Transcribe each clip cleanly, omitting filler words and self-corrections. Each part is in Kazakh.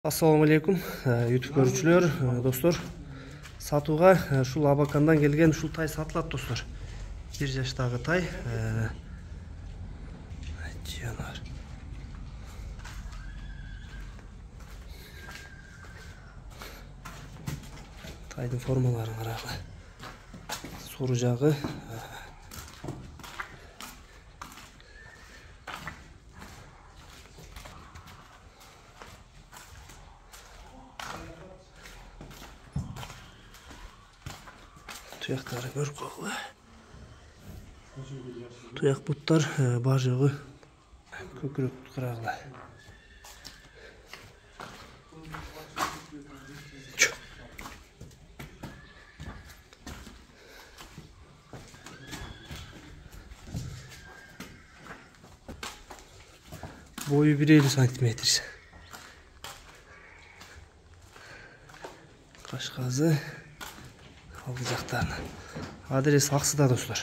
Assalamu alaikum YouTube көрүүчүлөр, достор. Сатууга ушул Абакандан келген ушул тай сатылат, достор. 1 жаштагы тай. Тайдын формаларын карагыла. Сору жагы Tuyaqları görüp qoğula. Tuyaq butlar бар жоғы көкірек қырағыла. Boyu 1,50 сантиметр. Қашқазы алды жақтарына. Адрес Ақсыда, достар.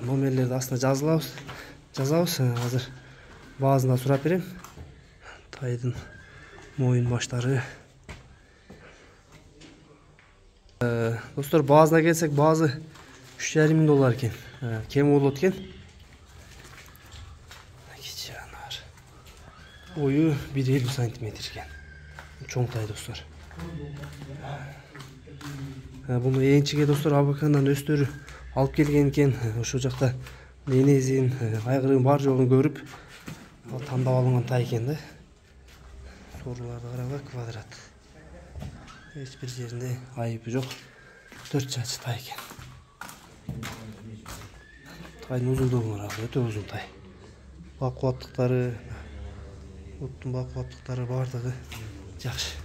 Номерлерді астына жазабыз. Азыр базына сұрап берем. Тайдың мойын баштары. Достар, базына келсек, базы $3,500 екен. Кем болот екен. Boyu 1,50 сантиметр екен. Чоң тай, достар. Bunu eenчиге, достор, Абакандан өстөрү алып келген экен. Ошол жакта денезин, айгырын бар жогун көрүп, тандап алынган тай экен да. Соруларды карагыла, квадрат. Эч бир жеринде айыбы жок. 4 чачы тай экен. Тайдын узундугун карагыла, өтө узун тай. Бакубаттыктары, оттун бакубаттыктары бардыгы жакшы.